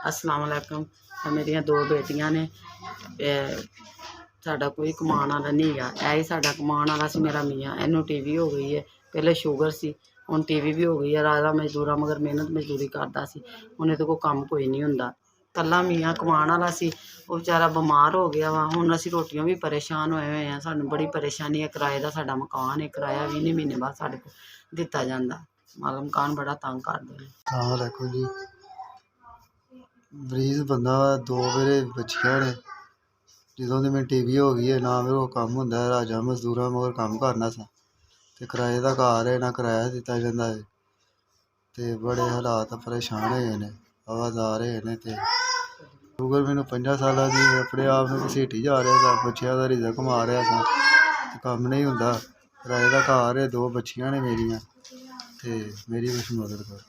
अस्सलाम वालेकुम। मेरिया दो बेटियां ने। साडा कोई कमाण वाला नहीं है, यही साडा कमाण वाला सी मेरा मियाँ। इनू टीवी हो गई है, पहले शुगर सी, हुण टीवी भी हो गई है। राजा मजदूरा मगर मेहनत मजदूरी करता सी, हुण इहदे कोल काम कोई नहीं हुंदा। कल्ला मियाँ कमाण वाला सी, वो बेचारा बीमार हो गया वा। हुण असीं रोटियों भी परेशान होए हुए हैं, सानूं बड़ी परेशानी है। किराए दा साडा मकान है, किराया 20 महीने बाद साडे कोल दित्ता जांदा। मालक मकान बड़ा तंग करदे ने। अस्सलाम वालेकुम जी। मरीज बंदा दो मेरे बच्चियां ने, ਜਦੋਂ ਦੀ ਮੈਂ ਟੀਵੀ ਹੋ ਗਈ ਹੈ ਨਾ ਮੇਰੇ ਕੋਲ ਕੰਮ ਹੁੰਦਾ ਹੈ। ਰਾਜਾ ਮਜ਼ਦੂਰਾਂ ਮਗਰ ਕੰਮ ਕਰਨਾ ਸਾਂ ਤੇ ਕਿਰਾਏ ਦਾ ਘਰ ਹੈ, ਨਾ ਕਿਰਾਇਆ ਦਿੱਤਾ ਜਾਂਦਾ ਹੈ ਤੇ ਬੜੇ ਹਾਲਾਤ ਪਰੇਸ਼ਾਨ ਹੋਏ ਨੇ, ਆਵਾਜ਼ਾਰ ਹੋਏ ਨੇ। ਤੇ ਸ਼ੂਗਰ ਮੈਨੂੰ 50 ਸਾਲਾਂ ਦੀ, ਆਪਣੇ ਆਪ ਨੂੰ ਘਸੀਟੀ ਜਾ ਰਿਹਾ ਸਾਂ, ਬੱਚਿਆਂ ਦਾ ਰਿਜ਼ਕ ਕਮਾ ਰਿਹਾ ਸਾਂ ਤੇ ਕੰਮ ਨਹੀਂ ਹੁੰਦਾ। ਕਿਰਾਏ ਦਾ ਘਰ ਹੈ, ਦੋ ਬੱਚੀਆਂ ਨੇ ਮੇਰੀਆਂ ਤੇ ਮੇਰੀ ਕੁਛ ਮਦਦ ਕਰੋ।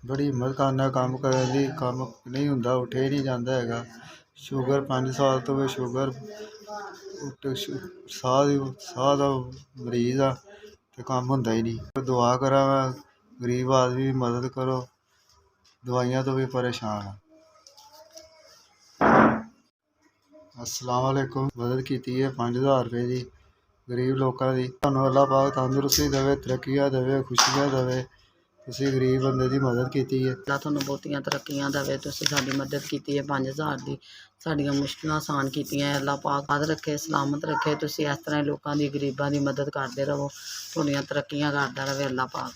ਬੜੀ ਹਿੰਮਤ ਕਰਨਾ ਕੰਮ ਕਰਨ ਦੀ, ਕੰਮ ਨਹੀਂ ਹੁੰਦਾ, ਉੱਠਿਆ ਹੀ ਨਹੀਂ ਜਾਂਦਾ ਹੈਗਾ। ਸ਼ੂਗਰ 5 ਸਾਲ ਤੋਂ ਵੀ ਸ਼ੂਗਰ, ਸਾਹ ਦਾ ਮਰੀਜ਼ ਆ ਤੇ ਕੰਮ ਹੁੰਦਾ ਹੀ ਨਹੀਂ। ਦੁਆ ਕਰਾਂ ਮੈਂ, ਗਰੀਬ ਆਦਮੀ ਦੀ ਮਦਦ ਕਰੋ, ਦਵਾਈਆਂ ਤੋਂ ਵੀ ਪਰੇਸ਼ਾਨ ਆ। अस्सलाम वालेकुम। मदद की है 5000 रुपये की गरीब लोगों की। ਤੁਹਾਨੂੰ अल्लाह पाक तंदुरुस्ती देवे, तरक्कियां देवे, खुशियां देवे। ਤੁਸੀਂ गरीब बंदे की मदद की है। अल्लाह ਤੁਹਾਨੂੰ ਬਹੁਤੀਆਂ ਤਰੱਕੀਆਂ ਦੇਵੇ। ਤੁਸੀਂ ਸਾਡੀ ਮਦਦ ਕੀਤੀ ਹੈ 5000 ਦੀ, ਸਾਡੀਆਂ ਮੁਸ਼ਕਿਲਾਂ ਆਸਾਨ ਕੀਤੀਆਂ। ਅੱਲਾਹ ਪਾਕ ਆਦ ਰੱਖੇ, ਸਲਾਮਤ ਰੱਖੇ। ਤੁਸੀਂ ਇਸ ਤਰ੍ਹਾਂ ਲੋਕਾਂ ਦੀ, ਗਰੀਬਾਂ ਦੀ ਮਦਦ ਕਰਦੇ ਰਹੋ, ਤੁਹਾਡੀਆਂ ਤਰੱਕੀਆਂ ਕਰਦਾ ਰਹੇ ਅੱਲਾਹ ਪਾਕ।